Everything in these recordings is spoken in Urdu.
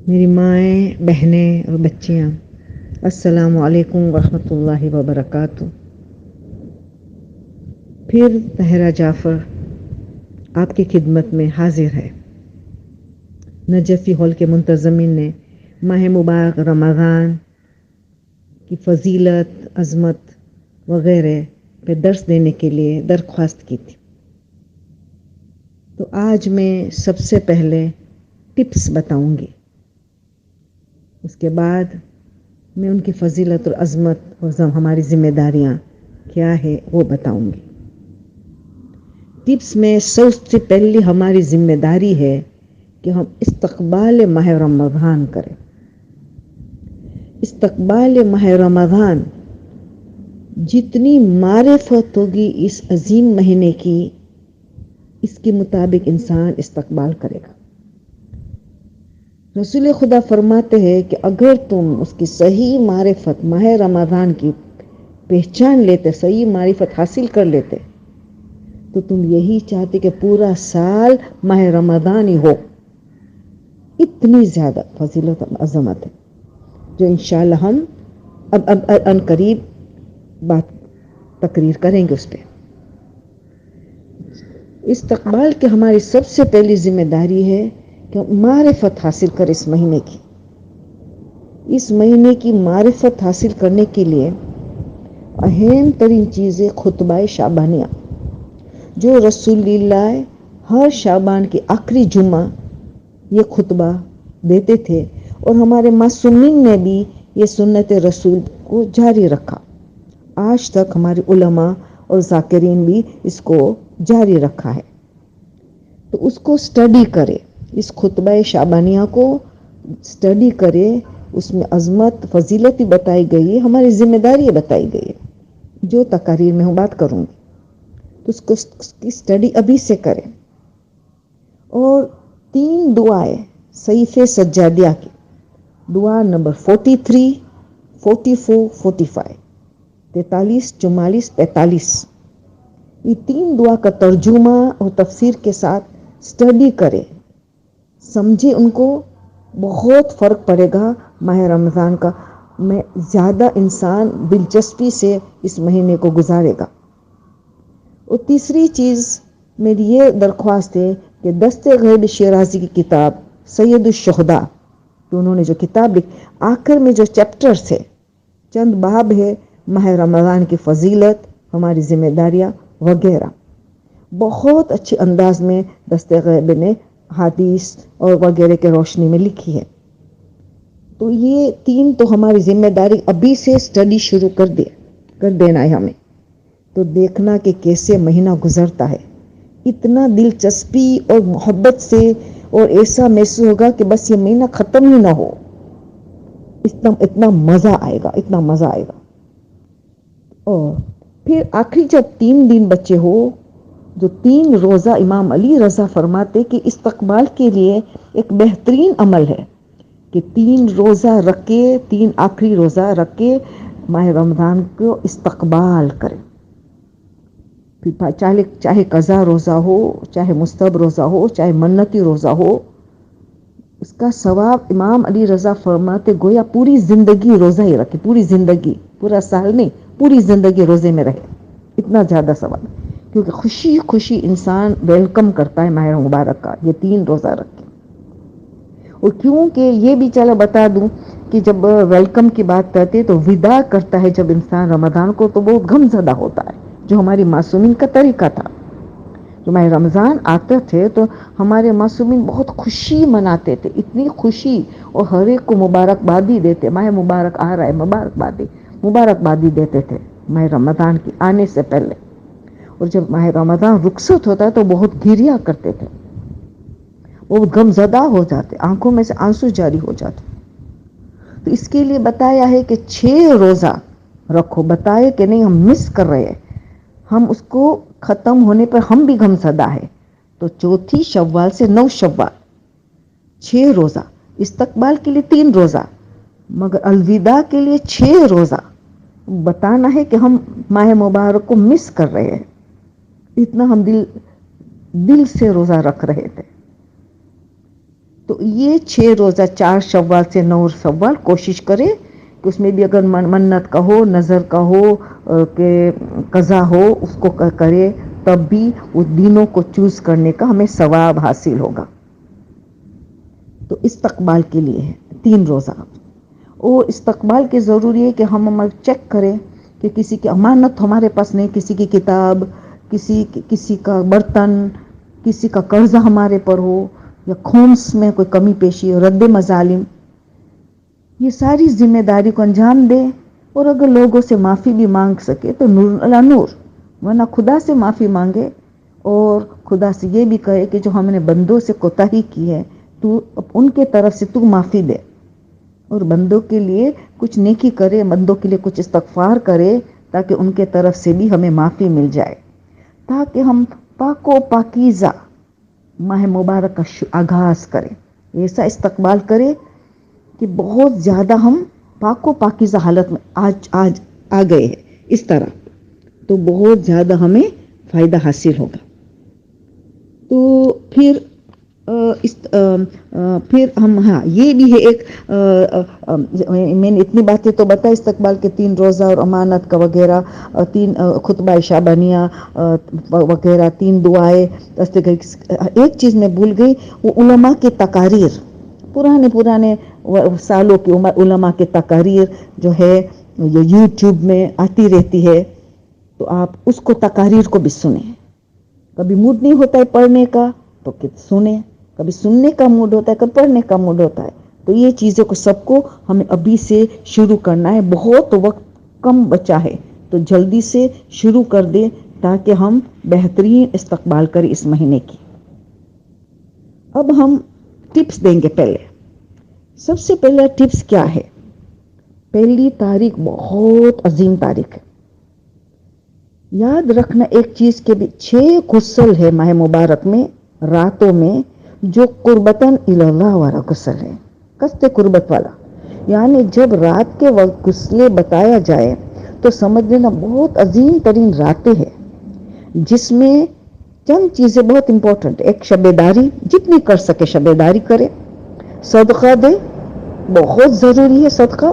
میری مائیں، بہنیں اور بچیاں، السلام علیکم ورحمۃ اللہ وبرکاتہ۔ پھر طاہرہ جعفر آپ کی خدمت میں حاضر ہے۔ نجفی ہال کے منتظمین نے ماہ مبارک رمضان کی فضیلت، عظمت وغیرہ پہ درس دینے کے لیے درخواست کی تھی۔ تو آج میں سب سے پہلے ٹپس بتاؤں گی، اس کے بعد میں ان کی فضیلت اور عظمت اور ہماری ذمہ داریاں کیا ہے وہ بتاؤں گی۔ ٹپس میں سب سے پہلی ہماری ذمہ داری ہے کہ ہم استقبال ماہ رمضان کریں۔ استقبال ماہ رمضان، جتنی معرفت ہوگی اس عظیم مہینے کی، اس کے مطابق انسان استقبال کرے گا۔ رسول خدا فرماتے ہیں کہ اگر تم اس کی صحیح معرفت ماہ رمضان کی پہچان لیتے، صحیح معرفت حاصل کر لیتے، تو تم یہی چاہتے کہ پورا سال ماہ رمضان ہی ہو۔ اتنی زیادہ فضیلت اور عظمت ہے جو انشاءاللہ ہم اب ان قریب بات تقریر کریں گے اس پہ۔ استقبال کی ہماری سب سے پہلی ذمہ داری ہے کہ معرفت حاصل کر اس مہینے کی۔ اس مہینے کی معرفت حاصل کرنے کے لیے اہم ترین چیزیں خطبہ شعبانیہ، جو رسول اللہ ہر شعبان کی آخری جمعہ یہ خطبہ دیتے تھے، اور ہمارے معصومین نے بھی یہ سنت رسول کو جاری رکھا۔ آج تک ہمارے علماء اور ذاکرین بھی اس کو جاری رکھا ہے۔ تو اس کو سٹڈی کرے، اس خطبہ شعبانیہ کو سٹڈی کرے، اس میں عظمت فضیلت بتائی گئی ہے، ہماری ذمہ داری بتائی گئی ہے، جو تقاریر میں ہوں بات کروں گی۔ تو اس کو کی سٹڈی ابھی سے کریں۔ اور 3 دعائیں صحیفہ سجادیہ کی، دعا نمبر 43، 44، 45، 43، 44، 45، یہ 3 دعا کا ترجمہ اور تفسیر کے ساتھ سٹڈی کرے، سمجھے، ان کو بہت فرق پڑے گا۔ ماہ رمضان کا میں زیادہ انسان دلچسپی سے اس مہینے کو گزارے گا۔ اور تیسری چیز میری یہ درخواست ہے کہ دست غیب شیرازی کی کتاب سید الشہداء، تو انہوں نے جو کتاب لکھی، آخر میں جو چیپٹرز ہے، چند باب ہے ماہ رمضان کی فضیلت، ہماری ذمہ داریاں وغیرہ، بہت اچھے انداز میں دست غیب نے حدیث اور وغیرہ کے روشنی میں لکھی ہے۔ تو یہ 3 تو ہماری ذمہ داری ابھی سے سٹڈی شروع کر دینا ہے ہمیں۔ تو دیکھنا کہ کیسے مہینہ گزرتا ہے، اتنا دلچسپی اور محبت سے، اور ایسا محسوس ہوگا کہ بس یہ مہینہ ختم ہی نہ ہو، اتنا مزہ آئے گا، اتنا مزہ آئے گا۔ اور پھر آخری جب 3 دن بچے ہو، جو 3 روزہ امام علی رضا فرماتے کہ استقبال کے لیے ایک بہترین عمل ہے کہ 3 روزہ رکھ کے، 3 آخری روزہ رکھ کے ماہ رمضان کو استقبال کریں۔ چاہے قضا روزہ ہو، چاہے مستحب روزہ ہو، چاہے منتی روزہ ہو، اس کا ثواب امام علی رضا فرماتے گویا پوری زندگی روزہ ہی رکھے، پوری زندگی، پورا سال نہیں، پوری زندگی روزے میں رہے، اتنا زیادہ ثواب۔ کیونکہ خوشی خوشی انسان ویلکم کرتا ہے ماہ مبارک کا، یہ 3 روزہ رکھ کے۔ اور کیونکہ یہ بھی چلو بتا دوں کہ جب ویلکم کی بات کرتے تو وداع کرتا ہے جب انسان رمضان کو، تو بہت غم زدہ ہوتا ہے، جو ہماری معصومین کا طریقہ تھا۔ جو ماہ رمضان آتے تھے تو ہمارے معصومین بہت خوشی مناتے تھے، اتنی خوشی، اور ہر ایک کو مبارکبادی دیتے، ماہ مبارک آ رہا ہے، مبارکبادی دیتے تھے ماہ رمضان کی آنے سے پہلے۔ اور جب ماہ رمضان رخصت ہوتا ہے تو بہت گریا کرتے تھے، وہ غم زدہ ہو جاتے، آنکھوں میں سے آنسو جاری ہو جاتے۔ تو اس کے لیے بتایا ہے کہ 6 روزہ رکھو، بتائے کہ نہیں ہم مس کر رہے ہیں، ہم اس کو ختم ہونے پر ہم بھی غم زدہ ہے۔ تو 4 شوال سے 9 شوال 6 روزہ، استقبال کے لیے 3 روزہ، مگر الوداع کے لیے 6 روزہ، بتانا ہے کہ ہم ماہ مبارک کو مس کر رہے ہیں، اتنا ہم دل سے روزہ رکھ رہے تھے۔ تو یہ 6 روزہ 4 شوال سے 9 شوال کوشش کرے کہ اس میں بھی اگر منت کا ہو، نظر کا ہو کہ قضا ہو، اس کو کرے، تب بھی اس دنوں کو چوز کرنے کا ہمیں ثواب حاصل ہوگا. تو استقبال کے لیے ہے 3 روزہ. اور استقبال کے ضروری ہے کہ ہم چیک کریں کہ کسی کی امانت ہمارے پاس نہیں، کسی کی کتاب، کسی کا برتن، کسی کا قرضہ ہمارے پر ہو، یا خمس میں کوئی کمی پیشی، رد مظالم، یہ ساری ذمہ داری کو انجام دے. اور اگر لوگوں سے معافی بھی مانگ سکے تو نور علی نور، ورنہ خدا سے معافی مانگے اور خدا سے یہ بھی کہے کہ جو ہم نے بندوں سے کوتاہی کی ہے تو ان کے طرف سے تو معافی دے، اور بندوں کے لیے کچھ نیکی کرے، بندوں کے لیے کچھ استغفار کرے تاکہ ان کے طرف سے بھی ہمیں معافی مل جائے، تاکہ ہم پاک و پاکیزہ ماہ مبارک کا آغاز کریں. ایسا استقبال کرے کہ بہت زیادہ ہم پاک و پاکیزہ حالت میں آج آ گئے ہیں، اس طرح تو بہت زیادہ ہمیں فائدہ حاصل ہوگا. تو پھر ہم یہ بھی ہے ایک میں نے اتنی باتیں تو بتا استقبال کے 3 روزہ اور امانت کا وغیرہ، 3 خطبہ شعبانیہ وغیرہ، 3 دعائیں. ایک چیز میں بھول گئی، وہ علماء کی تقاریر، پرانے سالوں کی علماء کی تقاریر جو ہے یہ یوٹیوب میں آتی رہتی ہے، تو آپ اس کو تقاریر کو بھی سنیں. کبھی موڈ نہیں ہوتا ہے پڑھنے کا تو سنیں، کبھی سننے کا موڈ ہوتا ہے، کبھی پڑھنے کا موڈ ہوتا ہے. تو یہ چیزوں کو سب کو ہمیں ابھی سے شروع کرنا ہے. بہت وقت کم بچا ہے تو جلدی سے شروع کر دیں تاکہ ہم بہترین استقبال کریں اس مہینے کی. اب ہم ٹپس دیں گے. پہلے سب سے پہلا ٹپس کیا ہے؟ پہلی تاریخ بہت عظیم تاریخ ہے. یاد رکھنا ایک چیز کے بھی 6 غسل ہے ماہ مبارک میں راتوں میں جو قربتاً اللہ والا غسل ہے، قصد قربت والا. یعنی جب رات کے وقت غسل بتایا جائے تو سمجھ لینا بہت عظیم ترین راتیں ہیں، جس میں چند چیزیں بہت امپورٹنٹ. ایک شب داری، جتنی کر سکے شب داری کرے، صدقہ دے، بہت ضروری ہے صدقہ.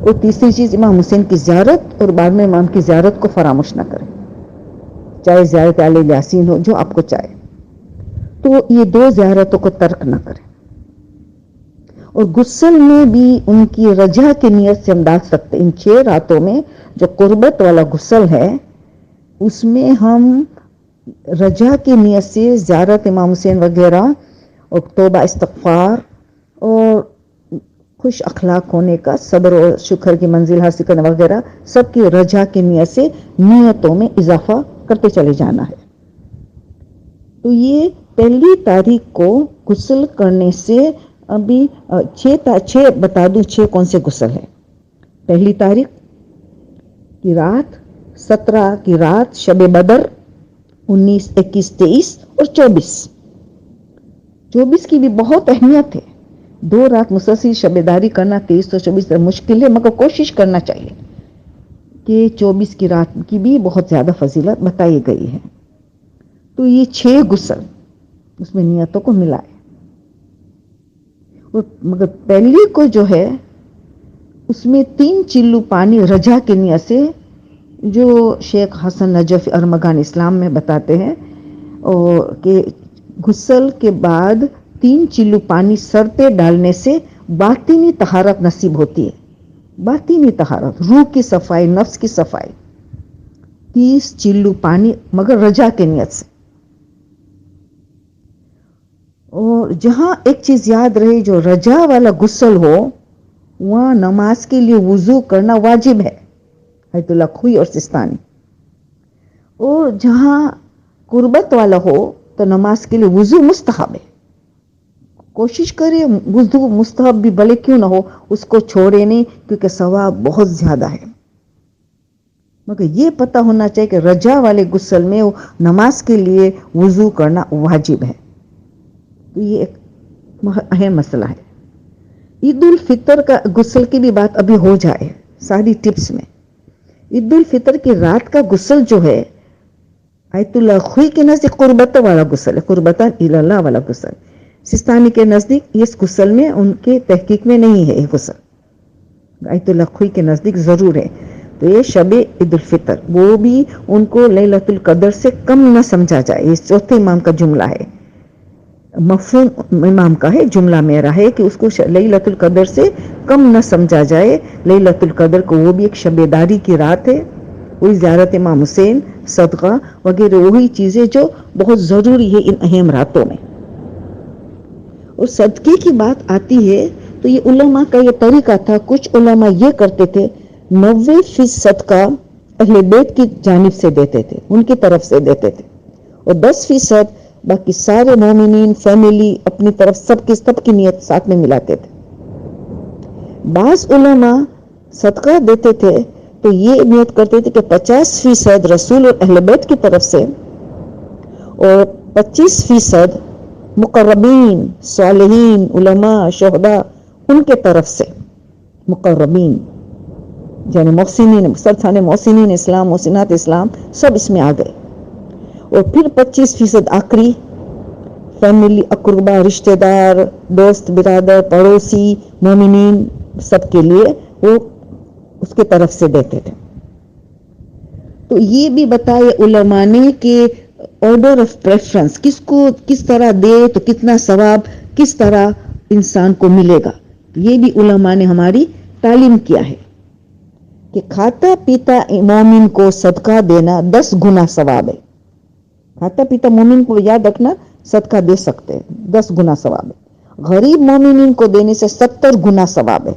اور تیسری چیز امام حسین کی زیارت، اور بعد میں امام کی زیارت کو فراموش نہ کرے، چاہے زیارت علی یاسین ہو، جو آپ کو چاہے. تو یہ 2 زیارتوں کو ترک نہ کریں. اور غسل میں بھی ان کی رجا کی نیت سے ہم ڈال سکتے. ان 6 راتوں میں جو قربت والا غسل ہے اس میں ہم رجا کی نیت سے زیارت امام حسین وغیرہ اور توبہ استغفار اور خوش اخلاق ہونے کا، صبر و شکر کی منزل حاصل کرنے وغیرہ، سب کی رجا کی نیت سے نیتوں میں اضافہ کرتے چلے جانا ہے. تو یہ پہلی تاریخ کو غسل کرنے سے ابھی 6 بتا دوں 6 کون سے غسل ہے. پہلی تاریخ کی رات، 17 کی رات شب بدر، 19، 21، 23 اور 24 کی بھی بہت اہمیت ہے. 2 رات مسلسل شب داری کرنا 23 اور 24 مشکل ہے، مگر کوشش کرنا چاہیے کہ 24 کی رات کی بھی بہت زیادہ فضیلت بتائی گئی ہے. تو یہ 6 غسل اس میں نیتوں کو ملائے. مگر پہلی کو جو ہے اس میں 3 چلو پانی رجا کی نیت سے، جو شیخ حسن نجف ارمغان اسلام میں بتاتے ہیں، اور کہ غسل کے بعد 3 چلو پانی سر پہ ڈالنے سے باطنی طہارت نصیب ہوتی ہے. باطنی طہارت، روح کی صفائی، نفس کی صفائی. 30 چلو پانی مگر رجا کی نیت سے. اور جہاں ایک چیز یاد رہے، جو رجا والا غسل ہو وہاں نماز کے لیے وضو کرنا واجب ہے، آیت اللہ خوئی اور سستانی. اور جہاں قربت والا ہو تو نماز کے لیے وضو مستحب ہے. کوشش کرے وضو مستحب بھی بھلے کیوں نہ ہو اس کو چھوڑے نہیں، کیونکہ ثواب بہت زیادہ ہے. مگر یہ پتہ ہونا چاہیے کہ رجا والے غسل میں نماز کے لیے وضو کرنا واجب ہے. تو یہ ایک اہم مسئلہ ہے. عید الفطر کا غسل کی بھی بات ابھی ہو جائے ساری ٹپس میں. عید الفطر کی رات کا غسل جو ہے آیت اللہ خوئی کے نزدیک قربت والا غسل ہے، قربتاً اللہ والا غسل. سستانی کے نزدیک اس غسل میں ان کے تحقیق میں نہیں ہے، یہ غسل آیت اللہ خوئی کے نزدیک ضرور ہے. تو یہ شب عید الفطر وہ بھی ان کو لیلۃ القدر سے کم نہ سمجھا جائے. یہ چوتھے امام کا جملہ ہے، مفہوم امام کا ہے، جملہ میرا ہے کہ اس کو لیلۃ القدر سے کم نہ سمجھا جائے. لیلۃ القدر کو وہ بھی ایک شب داری کی رات ہے، وہی زیارت امام حسین، صدقہ وغیرہ وہی چیزیں جو بہت ضروری ہے ان اہم راتوں میں. اور صدقے کی بات آتی ہے تو یہ علماء کا یہ طریقہ تھا. کچھ علماء یہ کرتے تھے 90% صدقہ اہل بیت کی جانب سے دیتے تھے، ان کی طرف سے دیتے تھے، اور 10% باقی سارے مومنین، فیملی اپنی طرف سب کی نیت ساتھ میں ملاتے تھے. بعض علماء صدقہ دیتے تھے تو یہ نیت کرتے تھے کہ 50% رسول اور اہل بیت کی طرف سے اور 25% مقربین، صالحین، علماء، شہداء ان کے طرف سے. مقربین یعنی محسنین، سب تھانے محسنین اسلام، محسنات اسلام سب اس میں آ گئے. اور پھر 25% آخری فیملی، اقربا، رشتہ دار، دوست برادر، پڑوسی، مومنین سب کے لیے وہ اس کے طرف سے دیتے تھے. تو یہ بھی بتائے علماء نے کہ آرڈر آف پریفرنس کس کو کس طرح دے تو کتنا ثواب کس طرح انسان کو ملے گا. یہ بھی علماء نے ہماری تعلیم کیا ہے کہ کھاتا پیتا مومن کو صدقہ دینا 10 گنا ثواب ہے. کھاتا پیتا مومن کو یاد رکھنا صدقہ دے سکتے ہیں، 10 گنا ثواب ہے. غریب مومنین کو دینے سے 70 گنا ثواب ہے.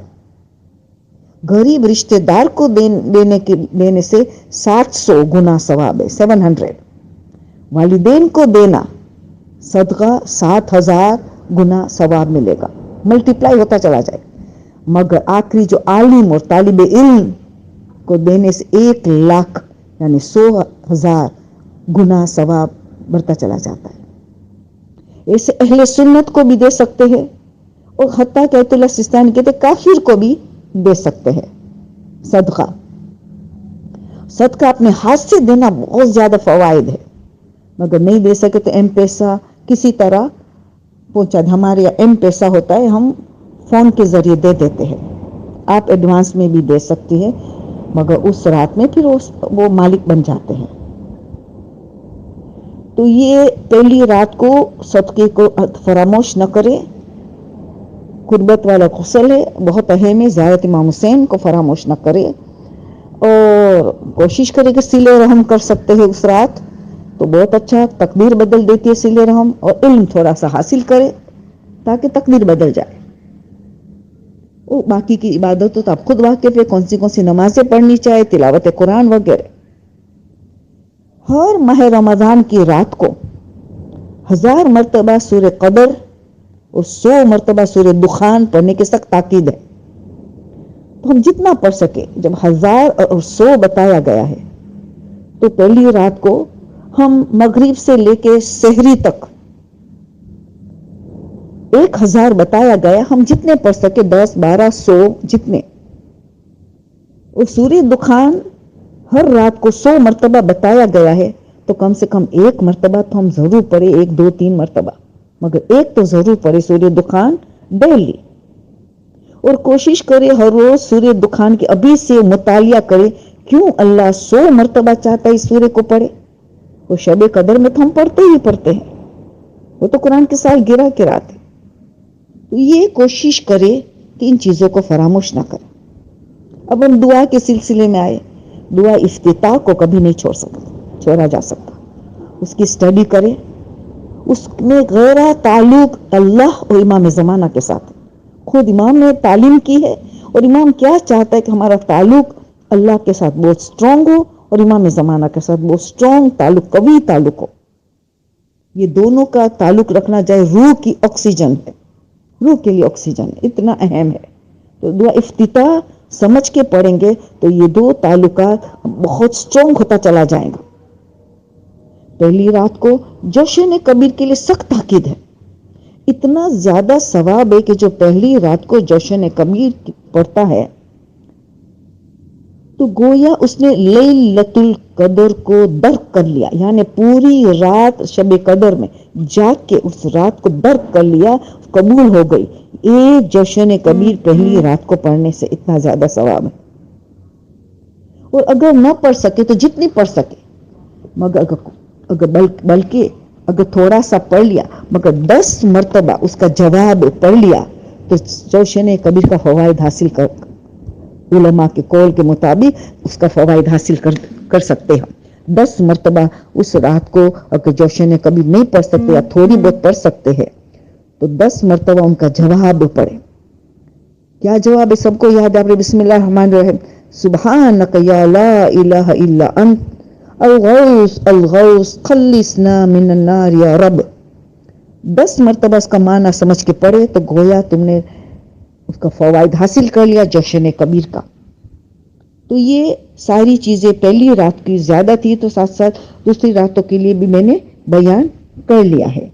غریب رشتہ دار کو دینے سے 700 گنا ثواب ہے، 700. والدین کو دینا صدقہ 7000 گنا ثواب ملے گا، ملٹیپلائی ہوتا چلا جائے. مگر آخری جو عالم اور طالب علم کو دینے سے 1,00,000 یعنی 100,000 گنا ثواب بڑھتا چلا جاتا ہے. ایسے اہل سنت کو بھی دے سکتے ہیں، اور حتیٰ کہ آیت اللہ سستانی کہتے کافر کو بھی دے سکتے ہیں. صدقہ اپنے ہاتھ سے دینا بہت زیادہ فوائد ہے، مگر نہیں دے سکے تو ایم پیسہ کسی طرح پہنچا. ہمارے یہاں ایم پیسہ ہوتا ہے، ہم فون کے ذریعے دے دیتے ہیں. آپ ایڈوانس میں بھی دے سکتی ہیں، مگر اس رات میں پھر وہ مالک بن جاتے ہیں. تو یہ پہلی رات کو صدقے کو فراموش نہ کرے. قربت والا غسل ہے، بہت اہم ہے. زیارت امام حسین کو فراموش نہ کرے، اور کوشش کرے کہ صلہ رحم کر سکتے ہیں اس رات تو بہت اچھا. تقدیر بدل دیتی ہے صلہ رحم، اور علم تھوڑا سا حاصل کرے تاکہ تقدیر بدل جائے. اور باقی کی عبادتوں تو آپ خود واقف ہے، کون سی نمازیں پڑھنی چاہے، تلاوت قرآن وغیرہ. ہر ماہ رمضان کی رات کو 1000 مرتبہ سورہ قدر اور 100 مرتبہ سورہ دخان پڑھنے کی سخت تاکید ہے. تو ہم جتنا پڑھ سکے، جب 1000 اور 100 بتایا گیا ہے تو پہلی رات کو ہم مغرب سے لے کے سحری تک 1000 بتایا گیا، ہم جتنے پڑھ سکے 10 12 100 جتنے. اور سورہ دخان ہر رات کو 100 مرتبہ بتایا گیا ہے تو کم سے کم 1 مرتبہ تو ہم ضرور پڑھے، 1 2 3 مرتبہ، مگر 1 تو ضرور پڑھے سورہ دخان ڈیلی. اور کوشش کرے ہر روز سورہ دخان کے ابھی سے مطالعہ کرے کیوں اللہ 100 مرتبہ چاہتا ہے اس سورہ کو پڑھے. وہ شب قدر میں تو ہم پڑھتے ہیں، وہ تو قرآن کے سال گرا کے رات ہے. تو یہ کوشش کرے کہ ان چیزوں کو فراموش نہ کرے. اب ہم دعا کے سلسلے میں آئے. دعا افتتاح کو کبھی نہیں چھوڑا جا سکتا. اس کی اسٹڈی کرے، اس میں گہرا تعلق اللہ اور امام زمانہ کے ساتھ. خود امام نے تعلیم کی ہے، اور امام کیا چاہتا ہے کہ ہمارا تعلق اللہ کے ساتھ بہت سٹرونگ ہو اور امام زمانہ کے ساتھ بہت سٹرونگ تعلق، قوی تعلق ہو. یہ دونوں کا تعلق رکھنا چاہے روح کی آکسیجن ہے، روح کے لیے آکسیجن اتنا اہم ہے. تو دعا افتتاح سمجھ کے پڑھیں گے تو یہ دو تعلقات بہت سٹرونگ ہوتا چلا جائے گا. پہلی رات کو جشن کبیر کے لیے سخت تاکید ہے. اتنا زیادہ ثواب ہے کہ جو پہلی رات کو جشن کبیر پڑھتا ہے تو گویا اس نے لیلۃ القدر کو درک کر لیا، یعنی پوری رات شب قدر میں جاگ کے اس رات کو درک کر لیا، قبول ہو گئی۔ ایک جشن کبیر پہلی رات کو پڑھنے سے اتنا زیادہ ثواب ہے، اور اگر نہ پڑھ سکے تو جتنی پڑھ سکے، بلکہ اگر تھوڑا سا پڑھ لیا مگر 10 مرتبہ اس کا جواب پڑھ لیا تو جوشن کبیر کا فوائد حاصل علماء کے قول کے مطابق اس کا فوائد حاصل کر سکتے ہیں۔ 10 مرتبہ اس رات کو اگر جوشن کبیر نہیں پڑھ سکتے یا تھوڑی بہت پڑھ سکتے ہیں تو 10 مرتبہ ان کا جواب پڑھے۔ کیا جواب ہے؟ سب کو یاد ہے؟ بسم اللہ الرحمن الرحیم، سبحانک یا لا الہ الا انت الغوث الغوث خلصنا من النار یا رب۔ 10 مرتبہ اس کا معنی سمجھ کے پڑھے تو گویا تم نے اس کا فوائد حاصل کر لیا جشن کبیر کا۔ تو یہ ساری چیزیں پہلی رات کی زیادہ تھی، تو ساتھ ساتھ دوسری راتوں کے لیے بھی میں نے بیان کر لیا ہے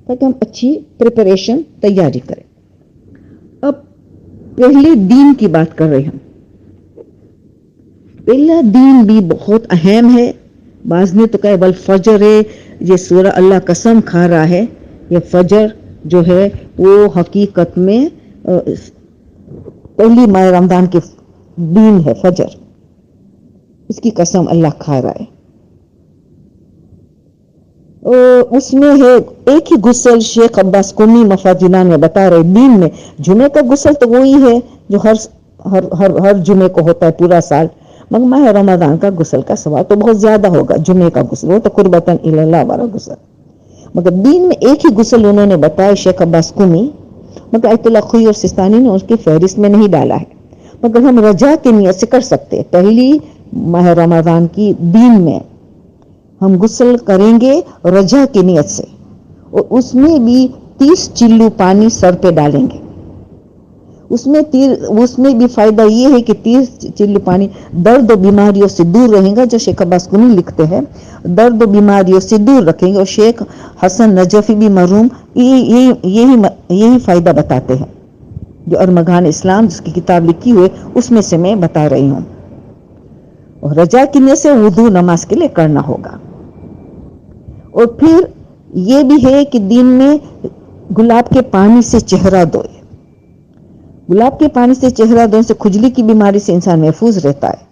تاکہ ہم اچھی پریپریشن تیاری کریں۔ اب پہلے دین کی بات کر رہے ہیں۔ پہلا دین بھی بہت اہم ہے۔ بعض نے تو کہا والفجر ہے، یہ سورہ اللہ قسم کھا رہا ہے، یہ فجر جو ہے وہ حقیقت میں پہلی ماہ رمضان کے دین ہے، فجر، اس کی قسم اللہ کھا رہا ہے۔ اس میں ہے ایک ہی غسل، شیخ عباس قمی مفادینان میں بتا رہے، دین میں جمعے کا غسل تو وہی ہے جو ہر جمعے کو ہوتا ہے پورا سال، مگر ماہ رمضان کا غسل کا ثواب تو بہت زیادہ ہوگا۔ جمعے کا غسل وہ تو قربتاً الی اللہ والا غسل، مگر دین میں ایک ہی غسل انہوں نے بتایا شیخ عباس قمی، مگر آیت اللہ خوئی اور سستانی نے اس کی فہرست میں نہیں ڈالا ہے، مگر ہم رجا کی نیت سے کر سکتے ہیں۔ پہلی ماہ رمضان کی دین میں ہم غسل کریں گے رجا کی نیت سے، اور اس میں بھی 30 چلو پانی سر پہ ڈالیں گے۔ اس میں بھی فائدہ یہ ہے کہ 30 چلو پانی درد و بیماریوں سے دور رہیں گا، جو شیخ عباس قمی لکھتے ہیں درد و بیماریوں سے دور رکھیں گے، اور شیخ حسن نجفی بھی مرحوم یہی فائدہ بتاتے ہیں، جو ارمغان اسلام جس کی کتاب لکھی ہوئے اس میں سے میں بتا رہی ہوں۔ اور رجا کی نیت سے وضو نماز کے لیے کرنا ہوگا۔ اور پھر یہ بھی ہے کہ دین میں گلاب کے پانی سے چہرہ دھوئے۔ گلاب کے پانی سے چہرہ دھونے سے کھجلی کی بیماری سے انسان محفوظ رہتا ہے،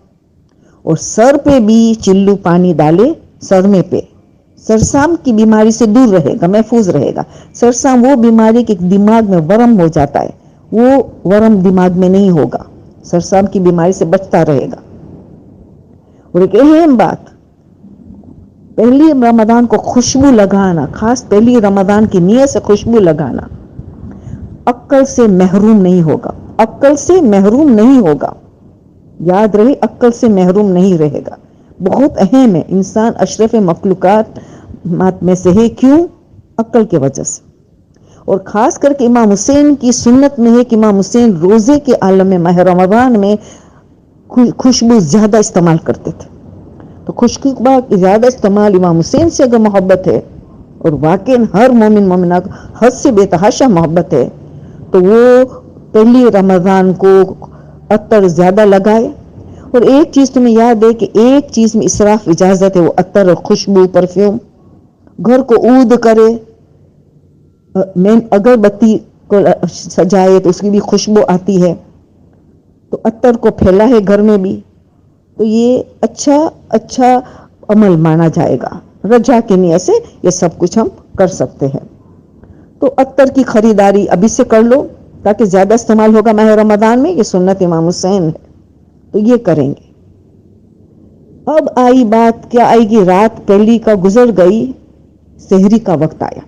اور سر پہ بھی چلو پانی ڈالے، سر میں پہ سرسام کی بیماری سے دور رہے گا، محفوظ رہے گا۔ سرسام وہ بیماری کہ دماغ میں ورم ہو جاتا ہے، وہ ورم دماغ میں نہیں ہوگا، سرسام کی بیماری سے بچتا رہے گا۔ اور ایک اہم بات، پہلی رمضان کو خوشبو لگانا، خاص پہلی رمضان کی نیت سے خوشبو لگانا عقل سے محروم نہیں ہوگا، عقل سے محروم نہیں ہوگا، یاد رہے عقل سے محروم نہیں رہے گا۔ بہت اہم ہے، انسان اشرف مخلوقات میں سے ہے، کیوں؟ عقل کی وجہ سے۔ اور خاص کر کے امام حسین کی سنت میں ہے کہ امام حسین روزے کے عالم میں ماہ رمضان میں خوشبو زیادہ استعمال کرتے تھے، تو خوشبو زیادہ استعمال امام حسین سے اگر محبت ہے، اور واقعی ہر مومن مومنہ کو حد سے بے تحاشا محبت ہے، تو وہ پہلی رمضان کو عطر زیادہ لگائے۔ اور ایک چیز تمہیں یاد ہے کہ ایک چیز میں اسراف اجازت ہے، وہ عطر اور خوشبو، پرفیوم۔ گھر کو عود کرے، اگربتی کو سجائے تو اس کی بھی خوشبو آتی ہے، تو عطر کو پھیلا ہے گھر میں بھی، تو یہ اچھا عمل مانا جائے گا۔ رجا کی نیت سے یہ سب کچھ ہم کر سکتے ہیں۔ تو عطر کی خریداری ابھی سے کر لو تاکہ زیادہ استعمال ہوگا ماہ رمضان میں، یہ سنت امام حسین ہے، تو یہ کریں گے۔ اب آئی بات، کیا آئے گی؟ رات پہلی کا گزر گئی، سحری کا وقت آیا۔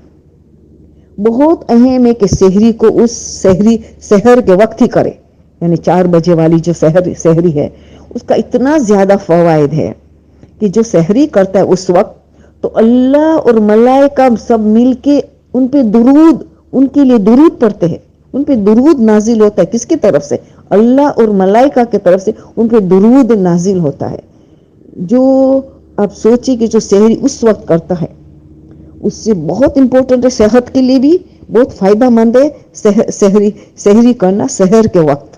بہت اہم ہے کہ سحری کو اس سحر کے وقت ہی کرے، یعنی 4 بجے والی جو سحری ہے اس کا اتنا زیادہ فوائد ہے کہ جو سحری کرتا ہے اس وقت تو اللہ اور ملائکہ سب مل کے ان پہ درود، ان کے لیے درود پڑھتے ہیں، ان پہ درود نازل ہوتا ہے۔ کس کی طرف سے؟ اللہ اور ملائکہ کی طرف سے ان پہ درود نازل ہوتا ہے۔ جو آپ سوچیں کہ جو سحری اس وقت کرتا ہے اس سے بہت امپورٹنٹ ہے، صحت کے لیے بھی بہت فائدہ مند ہے سحری کرنا سحر کے وقت۔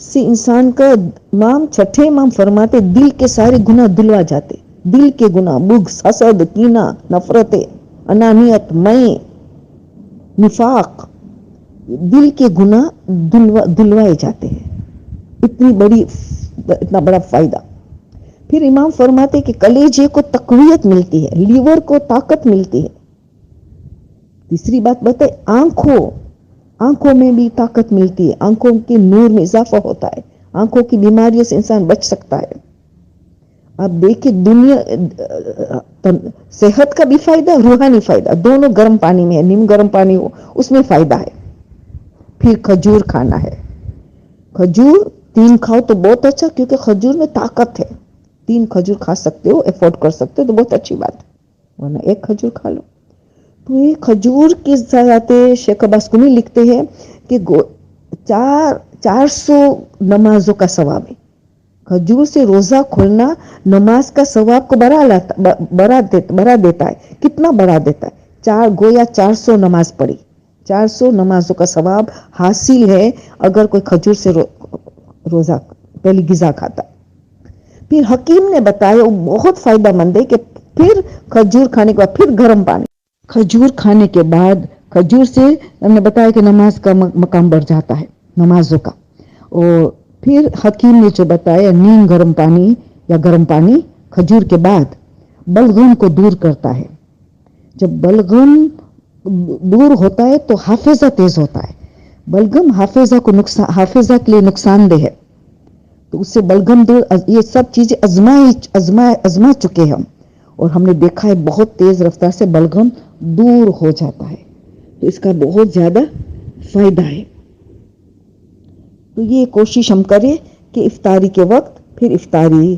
سے انسان کا چھٹے امام فرماتے دل کے سارے گناہ دھلوا جاتے. دل کے گناہ، بغض، حسد، کینہ، نفرتیں، انانیت، میں، نفاق، دل کے گناہ دھلوائے جاتے ہیں. اتنا بڑا فائدہ. پھر امام فرماتے کہ کلیجے کو تقویت ملتی ہے، لیور کو طاقت ملتی ہے. تیسری بات بتائے آنکھوں میں بھی طاقت ملتی ہے، آنکھوں کے نور میں اضافہ ہوتا ہے، آنکھوں کی بیماریوں سے انسان بچ سکتا ہے. آپ دیکھیں دنیا صحت کا بھی فائدہ، روحانی فائدہ دونوں گرم پانی میں ہے. نیم گرم پانی ہو اس میں فائدہ ہے. پھر کھجور کھانا ہے. کھجور 3 کھاؤ تو بہت اچھا، کیونکہ کھجور میں طاقت ہے. 3 کھجور کھا سکتے ہو، افورڈ کر سکتے ہو تو بہت اچھی بات ہے، ورنہ 1 کھجور کھا لو. تو یہ کھجور کی ذات شیخ عباس کنی لکھتے ہیں کہ 400 نمازوں کا ثواب ہے. کھجور سے روزہ کھولنا نماز کا ثواب کو بڑھا دیتا ہے. کتنا بڑھا دیتا ہے؟ گویا 400 نماز پڑھی، 400 نمازوں کا ثواب حاصل ہے اگر کوئی کھجور سے روزہ پہلی غذا کھاتا. پھر حکیم نے بتایا وہ بہت فائدہ مند ہے کہ پھر کھجور کھانے کے بعد پھر گرم پانی. کھجور کھانے کے بعد کھجور سے ہم نے بتایا کہ نماز کا مقام بڑھ جاتا ہے، نمازوں کا. اور پھر حکیم نے جو بتایا نیم گرم پانی یا گرم پانی کھجور کے بعد بلغم کو دور کرتا ہے. جب بلغم دور ہوتا ہے تو حافظہ تیز ہوتا ہے. بلغم حافظہ کے لیے نقصان دہ ہے، تو اس سے بلغم دور. یہ سب چیزیں ازما چکے ہم، اور ہم نے دیکھا ہے بہت تیز رفتار سے بلغم دور ہو جاتا ہے. تو اس کا بہت زیادہ فائدہ ہے. تو یہ کوشش ہم کریں کہ افطاری کے وقت پھر افطاری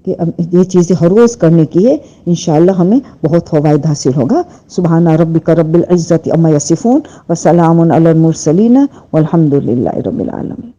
کہ یہ چیزیں ہر روز کرنے کی ہے. انشاءاللہ ہمیں بہت فوائد حاصل ہوگا. سبحان ربک رب العزت عما یصفون وسلام علی المرسلین والحمد للہ رب العالمین.